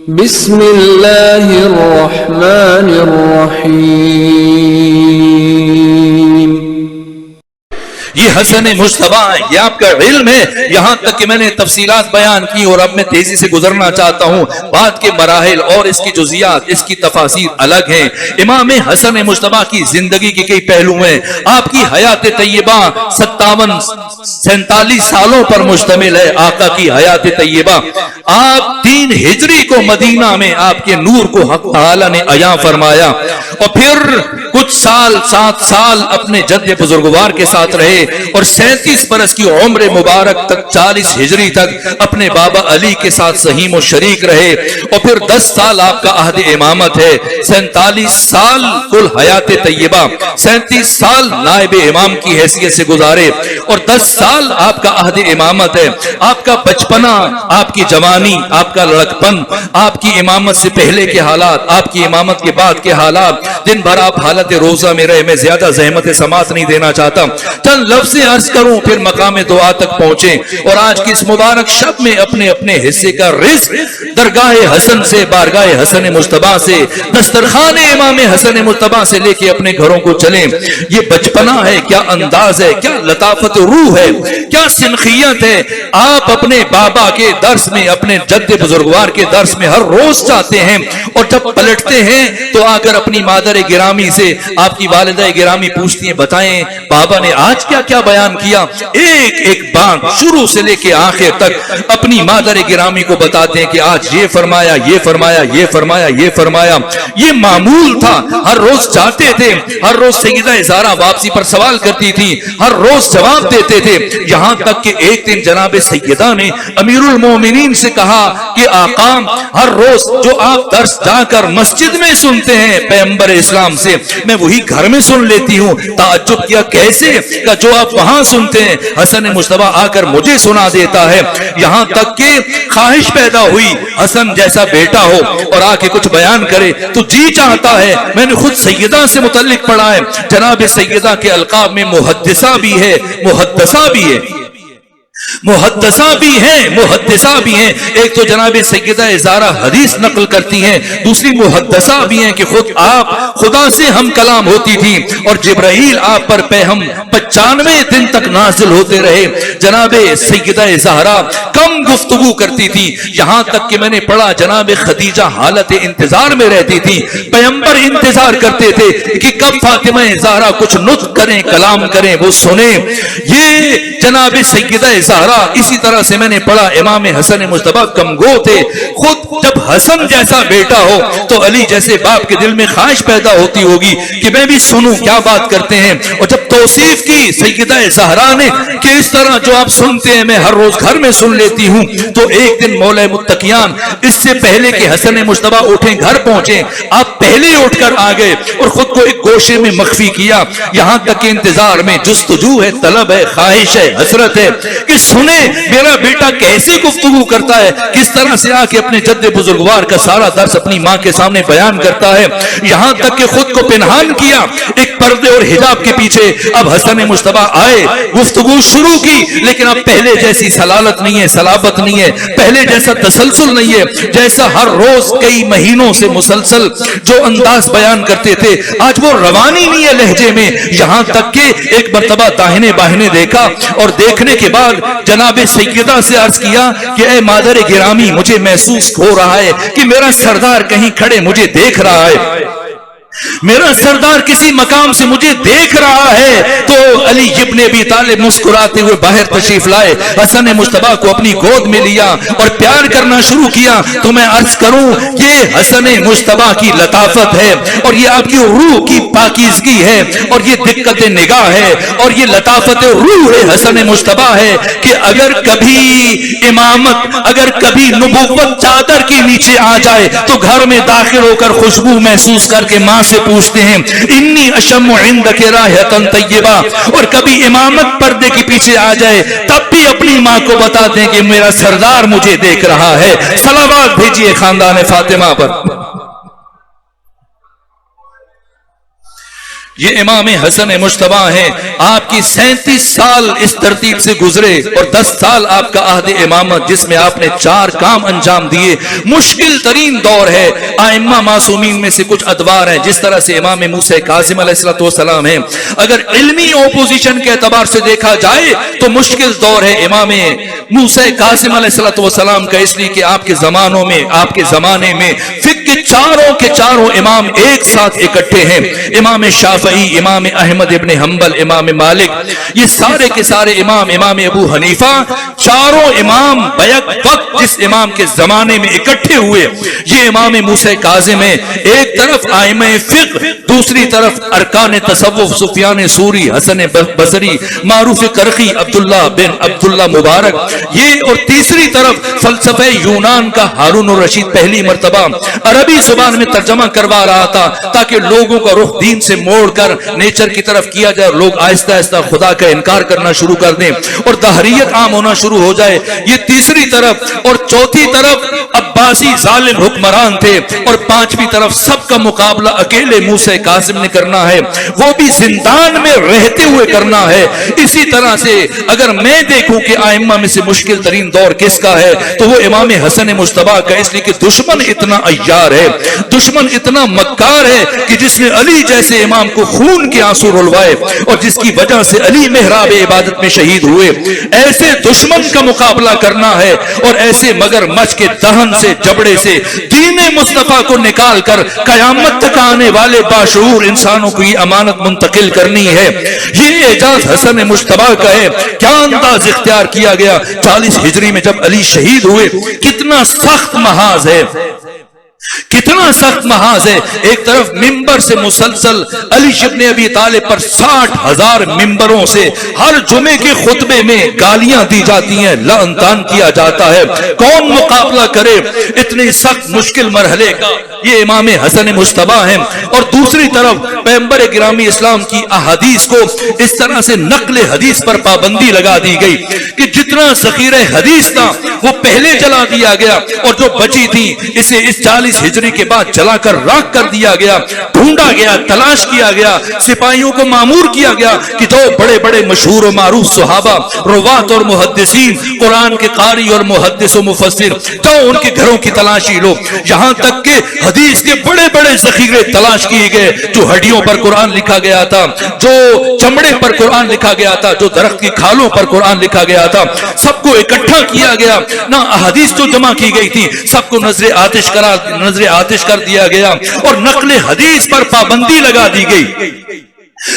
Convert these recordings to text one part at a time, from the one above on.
بسم اللہ الرحمن الرحیم۔ یہ حسن مجتبیٰ ہے، یہ آپ کا علم ہے۔ یہاں تک کہ میں نے تفصیلات بیان کی اور اب میں تیزی سے گزرنا چاہتا ہوں۔ بعد کے مراحل اور اس کی جزیات، اس کی تفاصیر الگ ہیں۔ امام حسن مجتبیٰ کی زندگی کے کئی پہلو ہیں۔ آپ کی حیات طیبہ 47 سالوں پر مشتمل ہے۔ آقا کی حیات طیبہ، آپ 3 ہجری کو مدینہ میں آپ کے نور کو حق تعالی نے عیاں فرمایا، اور پھر کچھ سال 7 سال اپنے جد بزرگوار کے ساتھ رہے، اور 37 برس کی عمر مبارک تک 40 ہجری تک اپنے بابا علی کے ساتھ سہیم و شریک رہے، اور پھر 10 سال آپ کا عہد امامت ہے۔ 47 سال کل حیات طیبہ، 37 سال نائب امام کی حیثیت سے گزارے، اور 10 سال آپ کا عہد امامت ہے۔ آپ کا بچپنا، آپ کی جوانی، آپ کا لڑکپن، آپ کی امامت سے پہلے کے حالات، آپ کی امامت کے بعد کے حالات، دن بھر آپ حالت روزہ میں رہے۔ میں زیادہ زحمت سماعت نہیں دینا چاہتا، چند لفظ عرض کروں پھر مقام دعا تک پہنچیں، اور آج کی اس مبارک شب میں اپنے اپنے حصے کا رزق درگاہ حسن سے، بارگاہ حسن مجتبیٰ سے، دسترخوان امام حسن مجتبیٰ سے لے کے اپنے گھروں کو چلیں۔ یہ بچپنا ہے، کیا انداز ہے، کیا لطافت روح ہے، کیا سنخیت ہے۔ آپ اپنے بابا کے درس میں، اپنے جد بزرگوار کے درس میں ہر روز جاتے ہیں، اور جب پلٹتے ہیں تو آ کر اپنی مادر گرامی سے آپ کی والدہ گرامی پوچھتی ہیں، بتائیں بابا نے آج کیا کیا بیان کیا۔ ایک ایک بات شروع سے لے کے آخر تک اپنی مادر گرامی کو بتاتے ہیں کہ آج یہ فرمایا، یہ فرمایا، یہ فرمایا، یہ فرمایا۔ یہ معمول تھا، ہر روز جاتے تھے، ہر روز سیدہ زہرا واپسی پر سوال کرتی تھی، ہر روز جواب دیتے تھے، یہاں تک کہ ایک دن جناب سیدہ نے امیر المومنین سے کہا کہ آقا ہر روز جو آپ درس جا کر مسجد میں سنتے ہیں پیغمبر اسلام سے، میں وہی گھر میں سن لیتی ہوں۔ تعجب کیا، کیسے؟ کہ جو آپ وہاں سنتے ہیں حسن مجتبیٰ آ کر مجھے سنا دیتا ہے۔ یہاں تک کہ خواہش پیدا ہوئی حسن جیسا بیٹا ہو اور آ کے کچھ بیان کرے تو جی چاہتا ہے۔ میں نے خود سیدہ سے متعلق پڑھا ہے، جناب سیدہ کے القاب میں محدثہ بھی ہے، محدثہ بھی ہے، محدثہ بھی ہیں، محدثہ بھی ہیں۔ ایک تو جناب سیدہ زہرا حدیث نقل کرتی ہیں، دوسری محدثہ بھی ہیں کہ خود آپ خدا سے ہم کلام ہوتی تھی، اور جبرائیل آپ پر پیغام 95 دن تک نازل ہوتے رہے۔ جناب سیدہ زہرا کم گفتگو کرتی تھی، یہاں تک کہ میں نے پڑھا جناب خدیجہ حالت انتظار میں رہتی تھی، پیغمبر انتظار کرتے تھے کہ کب فاطمہ زہرا کچھ نطق کریں، کلام کریں، وہ سنیں۔ یہ جناب سیدہ زہرا، اسی طرح سے میں نے پڑھا امام حسن مجتبیٰ کمگو تھے۔ خود جب حسن جیسا بیٹا ہو تو علی جیسے باپ کے دل میں خواہش پیدا ہوتی ہوگی کہ میں بھی سنوں کیا بات کرتے ہیں، اور جب توصیف کی سیدہ زہرا نے کہ اس طرح جو آپ سنتے ہیں میں ہر روز گھر میں سن لیتی ہوں، تو ایک دن مولا متقیان اس سے پہلے کہ حسن مجتبیٰ اٹھیں گھر پہنچیں، آپ پہلے اٹھ کر آ گئے اور خود کو ایک گوشے میں مخفی کیا، یہاں تک کہ انتظار میں جستجو ہے، طلب ہے، خواہش ہے، حسرت ہے کہ سنیں میرا بیٹا کیسے گفتگو کرتا ہے، کس طرح سے آ کے اپنے جد بزرگوار کا سارا درس اپنی ماں کے سامنے بیان کرتا ہے۔ یہاں تک کہ خود کو پنہان کیا ایک پردے اور حجاب کے پیچھے۔ اب حسن مجتبیٰ آئے، گفتگو شروع کی، لیکن اب پہلے جیسی سلالت نہیں ہے، صلابت نہیں ہے، پہلے جیسا تسلسل نہیں ہے، جیسا ہر روز کئی مہینوں سے مسلسل جو انداز بیان کرتے تھے آج وہ روانی نہیں ہے لہجے میں۔ یہاں تک کہ ایک مرتبہ داہنے باہنے دیکھا، اور دیکھنے کے بعد جناب سیدہ سے عرض کیا کہ اے مادر گرامی مجھے محسوس ہو رہا ہے کہ میرا سردار کہیں کھڑے مجھے دیکھ رہا ہے، میرا سردار کسی مقام سے مجھے دیکھ رہا ہے۔ تو علی ابن ابی طالب مسکراتے ہوئے باہر تشریف لائے، حسن مجتبیٰ کو اپنی گود میں لیا اور پیار کرنا شروع کیا۔ تو میں عرض کروں یہ حسن مجتبیٰ کی لطافت ہے، اور یہ آپ کی روح کی پاکیزگی ہے، اور یہ دقت نگاہ ہے، اور یہ لطافت روح حسن مجتبیٰ ہے کہ اگر کبھی امامت، اگر کبھی نبوت چادر کے نیچے آ جائے تو گھر میں داخل ہو کر خوشبو محسوس کر کے ماں سے پوچھتے ہیں انی اشم عندک رائحۃ طیبہ، اور کبھی امامت پردے کے پیچھے آ جائے تب بھی اپنی ماں کو بتاتے ہیں کہ میرا سردار مجھے دیکھ رہا ہے۔ صلوات بھیجیے خاندان فاطمہ پر۔ یہ امام حسن مجتبی ہیں، آپ کی 37 سال اس ترتیب سے گزرے اور 10 سال آپ کا عہد امامت جس میں آپ نے 4 کام انجام دیے۔ مشکل ترین دور ہے، ائمہ معصومین میں سے کچھ ادوار ہیں جس طرح سے امام موسیٰ کاظم علیہ السلام ہیں، اگر علمی اپوزیشن کے اعتبار سے دیکھا جائے تو مشکل دور ہے امام موسیٰ کاظم علیہ السلام کا، اس لیے کہ آپ کے زمانے میں فقہ کے چاروں امام ایک ساتھ اکٹھے ہیں، امام شافعی، امام احمد ابن حنبل، امام مالک، یہ سارے کے سارے امام ابو حنیفہ، چاروں امام بیک وقت جس امام کے زمانے میں اکٹھے ہوئے یہ امام موسیٰ کاظم ہے۔ ایک طرف ائمہ فقہ، دوسری طرف ارکان تصوف سفیان ثوری، حسن بصری، معروف کرخی، عبداللہ مبارک، یہ، اور تیسری طرف فلسفہ یونان کا ہارون الرشید پہلی مرتبہ عربی زبان میں ترجمہ کروا رہا تھا تاکہ لوگوں کا رخ دین سے موڑ کر نیچر کی طرف کیا جائے، لوگ آہستہ آہستہ خدا کا انکار کرنا شروع کر دیں اور دہریت عام ہونا شروع ہو جائے، یہ تیسری طرف، اور چوتھی طرف عباسی ظالم حکمران تھے، اور پانچویں طرف سب کا مقابلہ اکیلے موسیٰ کاظم نے کرنا ہے، وہ بھی زندان میں رہتے ہوئے کرنا ہے۔ اسی طرح سے اگر میں دیکھوں کہ ائمہ میں سے مشکل ترین دور کس کا ہے تو وہ امام حسن مجتبی کا، اس لیے کہ دشمن اتنا عیار ہے، دشمن اتنا مکار ہے کہ جس نے علی جیسے امام کو خون کے آنسو رلوائے اور جس کی وجہ سے علی محراب عبادت میں شہید ہوئے، ایسے دشمن کا مقابلہ کرنا ہے اور ایسے مگر مچھ کے دہن سے، جبڑے سے دین مصطفیٰ کو نکال کر قیامت تک آنے والے باشعور انسانوں کو یہ امانت منتقل کرنی ہے۔ یہ اعجاز حسن مجتبی کا ہے۔ کیا انداز اختیار کیا گیا 40 ہجری میں جب علی شہید ہوئے، کتنا سخت محاذ ہے، کتنا سخت محاذ ہے۔ ایک طرف ممبر سے مسلسل علی ابن ابی طالب پر 60,000 ممبروں سے ہر جمعے کے خطبے میں گالیاں دی جاتی ہیں، لعن طعن کیا جاتا ہے، کون مقابلہ کرے اتنے سخت مشکل مرحلے کا؟ یہ امام حسن مجتبی ہیں۔ اور دوسری طرف پیغمبر گرامی اسلام کی احادیث کو اس طرح سے نقل حدیث پر پابندی لگا دی گئی کہ جتنا ذخیرہ حدیث تھا وہ پہلے جلا دیا گیا، اور جو بچی تھی اسے اس 40 ہجری کے بعد جلا کر راکھ کر دیا گیا، ڈھونڈا گیا، تلاش کیا گیا، سپاہیوں کو مامور کیا گیا کہ جو بڑے بڑے مشہور و معروف صحابہ، روات اور محدثین، قرآن کے قاری اور محدث و مفسر، جو ان کے گھروں کی تلاشی لو، یہاں تک کہ حدیث کے بڑے بڑے ذخیرے تلاش کیے گئے، جو ہڈیوں پر قرآن لکھا گیا تھا، جو چمڑے پر قرآن لکھا گیا تھا، جو درخت کی کھالوں پر قرآن لکھا گیا تھا، سب کو اکٹھا کیا گیا، نہ احادیث تو جمع کی گئی تھی، سب کو نظر آتش کر دیا گیا اور نقل حدیث پر پابندی لگا دی گئی،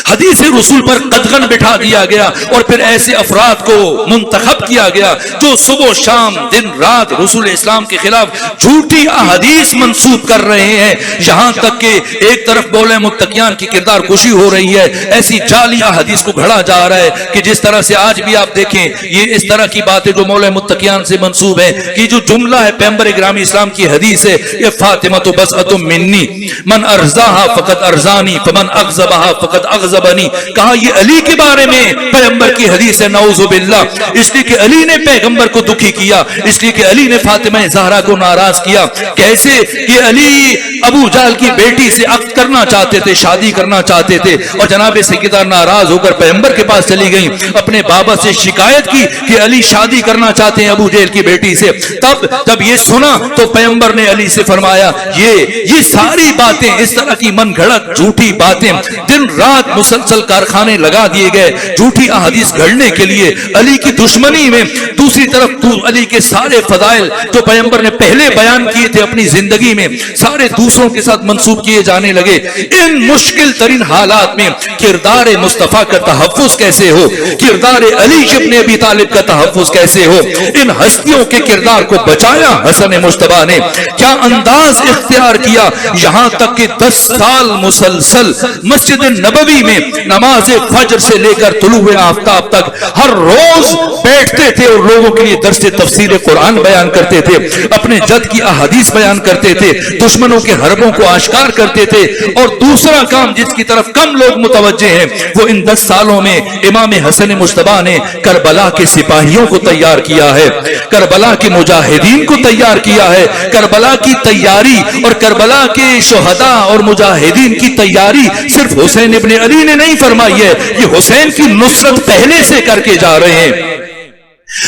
حدیث رسول پر قدغن بٹھا دیا گیا، اور پھر ایسے افراد کو منتخب کیا گیا جو صبح و شام دن رات رسول اسلام کے خلاف جھوٹی احادیث منسوب کر رہے ہیں، یہاں تک کہ ایک طرف مولا متقیان کی کردار کشی ہو رہی ہے، ایسی جعلی احادیث کو گھڑا جا رہا ہے کہ جس طرح سے آج بھی آپ دیکھیں یہ اس طرح کی باتیں جو مولا متقیان سے منسوب ہیں، کہ جو جملہ ہے پیغمبر گرامی اسلام کی حدیث ہے، یہ فاطمہ تو بسعۃ منی من ارزاها فقط ارزانی فمن اغضبها فقط اغضبنی، کہا یہ علی کے بارے میں پیغمبر کی حدیث ہے، نعوذ باللہ، اس لیے کہ علی نے پیغمبر کو دکھی کیا، اس لیے کہ علی نے فاطمہ زہرا کو ناراض کیا۔ کیسے کہ علی ابو جہل کی بیٹی سے عقد کرنا چاہتے تھے، شادی کرنا چاہتے تھے، اور جناب سیدہ ناراض ہو کر پیغمبر کے پاس چلی گئیں، اپنے بابا سے شکایت کی کہ علی شادی کرنا چاہتے ہیں ابو جہل کی بیٹی سے۔ تب جب یہ سنا تو پیغمبر نے علی سے فرمایا یہ ساری باتیں، اس طرح کی من گھڑت جھوٹی باتیں، دن رات مسلسل کارخانے لگا دیے گئے جھوٹی احادیث گھڑنے کے لیے علی کی دشمنی میں۔ دوسری طرف علی کے سارے فضائل جو پیغمبر نے پہلے بیان کیے تھے اپنی زندگی میں، سارے دوسروں کے ساتھ منسوب کیے جانے لگے۔ ان مشکل ترین حالات میں کردار مصطفیٰ کا تحفظ کیسے ہو، کردار علی ابن ابی طالب کا تحفظ کیسے ہو، ان ہستیوں کے کردار کو بچایا حسن مجتبی نے۔ کیا انداز اختیار کیا، یہاں تک کہ 10 سال مسلسل مسجد نبوی میں نماز فجر سے لے کر طلوع آفتاب تک ہر روز بیٹھتے تھے اور لوگوں کے لیے درس تفسیر قرآن بیان کرتے تھے، اپنے جد کی احادیث بیان کرتے تھے، دشمنوں کے حربوں کو آشکار کرتے تھے. اور دوسرا کام جس کی طرف کم لوگ متوجہ ہیں وہ ان 10 سالوں میں امام حسن مجتبی نے کربلا کے سپاہیوں کو تیار کیا ہے, کربلا کے مجاہدین کو تیار کیا ہے. کربلا کی تیاری اور کربلا کے شہداء اور مجاہدین کی تیاری صرف حسین ابن علی نے نہیں فرمائی ہے, یہ حسین کی نصرت پہلے سے کر کے جا رہے ہیں.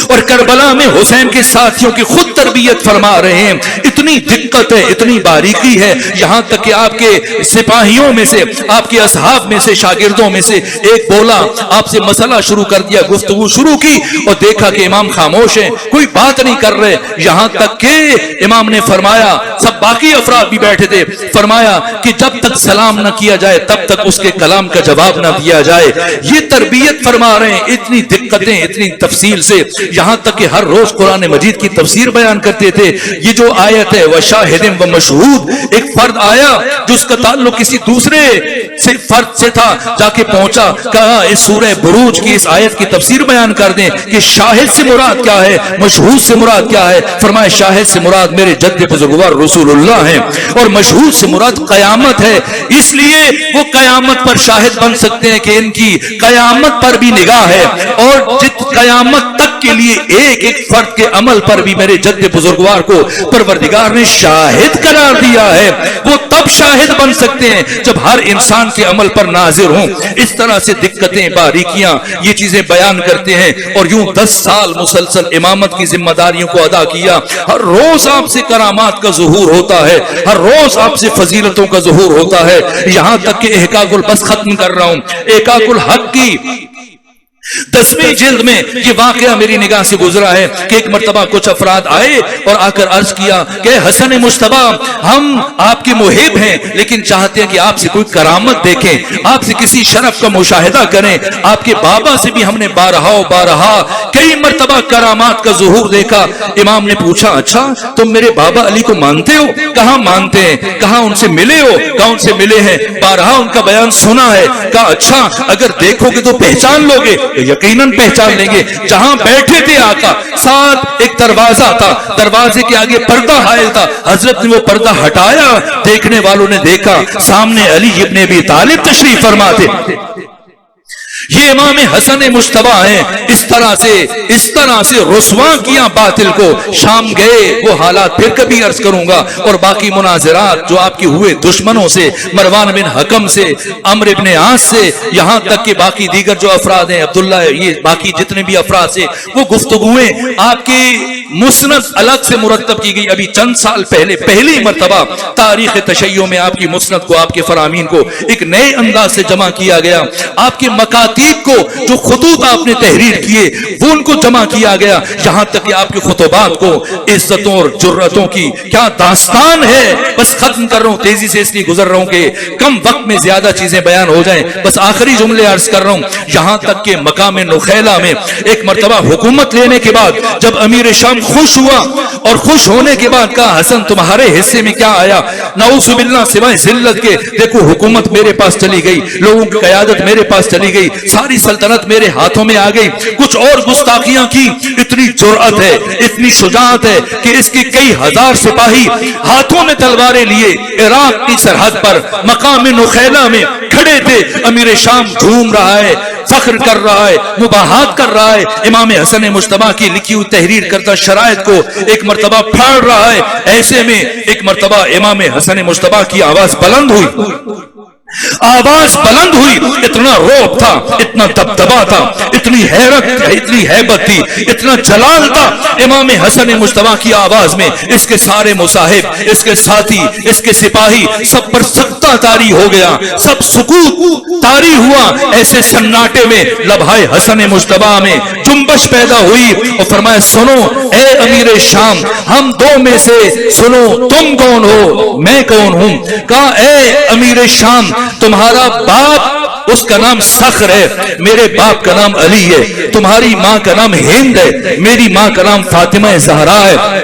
اور کربلا میں حسین کے ساتھیوں کی خود تربیت فرما رہے ہیں. اتنی دقت ہے, اتنی باریکی ہے, یہاں تک کہ آپ کے سپاہیوں میں سے, آپ کے اصحاب میں سے, شاگردوں میں سے ایک بولا, آپ سے مسئلہ شروع کر دیا, گفتگو شروع کی اور دیکھا کہ امام خاموش ہیں, کوئی بات نہیں کر رہے. یہاں تک کہ امام نے فرمایا, سب باقی افراد بھی بیٹھے تھے, فرمایا کہ جب تک سلام نہ کیا جائے تب تک اس کے کلام کا جواب نہ دیا جائے. یہ تربیت فرما رہے ہیں, اتنی دقتیں, اتنی تفصیل سے, یہاں تک کہ ہر روز قرآن مجید کی تفسیر بیان کرتے تھے. یہ جو آیت ہے وَشَاهِدٍ وَمَشْهُودٍ, ایک فرد آیا جو اس کا تعلق کسی دوسرے سے فرد سے تھا, جا کے پہنچا, کہا اس سورہ بروج کی اس آیت کی تفسیر بیان کر دیں کہ شاہد سے مراد کیا ہے, مشہود سے مراد کیا ہے. فرمایا شاہد سے مراد میرے جد بزرگوار رسول اللہ ہیں اور مشہود سے مراد قیامت ہے. اس لیے وہ قیامت پر شاہد بن سکتے ہیں کہ ان کی قیامت پر بھی نگاہ ہے, اور جت قیامت تک کے لیے ایک ایک فرد کے عمل پر بھی میرے جد بزرگوار کو پروردگار نے شاہد قرار دیا ہے. وہ تب شاہد بن سکتے ہیں جب ہر انسان کے عمل پر ناظر ہوں. اس طرح سے دقتیں, باریکیاں, یہ چیزیں بیان کرتے ہیں. اور یوں 10 سال مسلسل امامت کی ذمہ داریوں کو ادا کیا. ہر روز آپ سے کرامات کا ظہور ہوتا ہے, ہر روز آپ سے فضیلتوں کا ظہور ہوتا ہے. یہاں تک کہ احقاق البس ختم کر رہا ہوں, احقاق الحق کی 10ویں جلد میں یہ واقعہ میری نگاہ سے گزرا ہے کہ ایک مرتبہ کچھ افراد آئے اور آ کر عرض کیا کہ حسن مجتبی, ہم آپ کے محب ہیں لیکن چاہتے ہیں کہ آپ سے کوئی کرامت دیکھیں, آپ سے کسی شرف کا مشاہدہ کریں. آپ کے بابا سے بھی ہم نے بارہا کئی مرتبہ کرامات کا ظہور دیکھا. امام نے پوچھا, اچھا تم میرے بابا علی کو مانتے ہو؟ کہاں مانتے ہیں. کہاں ان سے ملے ہو؟ کہاں ان سے ملے ہیں, بارہا ان کا بیان سنا ہے. کہا اچھا اگر دیکھو گے تو پہچان لو گے؟ یقیناً پہچان لیں گے. جہاں بیٹھے تھے آقا, ساتھ ایک دروازہ تھا, دروازے کے آگے پردہ حائل تھا. حضرت نے وہ پردہ ہٹایا, دیکھنے والوں نے دیکھا سامنے علی ابن ابی طالب تشریف فرما تھے. یہ امام حسن مجتبی ہیں. اس طرح سے رسوا کیا باطل کو. شام گئے, وہ حالات پھر کبھی عرض کروں گا, اور باقی مناظرات جو آپ کے ہوئے دشمنوں سے, مروان بن حکم سے, عمرو بن عاص سے, یہاں تک کہ باقی دیگر جو افراد ہیں, عبداللہ, یہ باقی جتنے بھی افراد سے, وہ گفتگویں آپ کی مسند الگ سے مرتب کی گئی. ابھی چند سال پہلے پہلی مرتبہ تاریخ تشیع میں آپ کی مسند کو, آپ کے فرامین کو ایک نئے انداز سے جمع کیا گیا. آپ کے مکاتیب کو, جو خطوط آپ نے تحریر کیے, وہ ان کو جمع کیا گیا. یہاں تک کہ آپ کے خطبات کو عزتوں اور جرأتوں کی کیا داستان ہے. بس ختم کر رہا ہوں, تیزی سے اس لیے گزر رہا ہوں کہ کم وقت میں زیادہ چیزیں بیان ہو جائیں. بس آخری جملے عرض کر رہا ہوں. یہاں تک کہ مقام نخیلہ میں ایک مرتبہ حکومت لینے کے بعد جب امیر شام خوش ہوا, اور خوش ہونے کے بعد کہا حسن تمہارے حصے میں کیا آیا؟ نعوذ باللہ سوائے ذلت کے, دیکھو حکومت میرے پاس چلی گئی, لوگوں کی قیادت میرے پاس چلی گئی, ساری سلطنت میرے ہاتھوں میں آ گئی. کچھ اور گستاخیاں کی. اتنی جرأت ہے, اتنی شجاعت ہے کہ اس کے کئی ہزار سپاہی ہاتھوں میں تلواریں لیے عراق کی سرحد پر مقام نخیلہ میں کھڑے تھے. امیر شام جھوم رہا ہے, فخر کر رہا ہے, مباحات کر رہا ہے, امام حسن مجتبی کی لکھی ہوئی تحریر کردہ شرائط کو ایک مرتبہ پھاڑ رہا ہے. ایسے میں ایک مرتبہ امام حسن مجتبی کی آواز بلند ہوئی, آواز بلند ہوئی. اتنا روب تھا, اتنا دبدبا تھا, اتنی حیرت, اتنی ہیبت تھی, اتنا جلال تھا امام حسن مجتبی کی آواز میں. اس کے سارے مصاحب, اس کے ساتھی, اس کے سپاہی, سب پر سکتہ طاری ہو گیا, سب سکوت طاری ہوا. ایسے سناٹے میں لبھائے حسن مجتبی میں جنبش پیدا ہوئی اور فرمایا سنو اے امیر شام, ہم دو میں سے سنو, تم کون ہو, میں کون ہوں. کہا اے امیر شام, تمہارا باپ اس کا نام صخر ہے, میرے باپ کا نام علی ہے. تمہاری ماں کا نام ہند ہے, میری ماں کا نام فاطمہ زہرا ہے.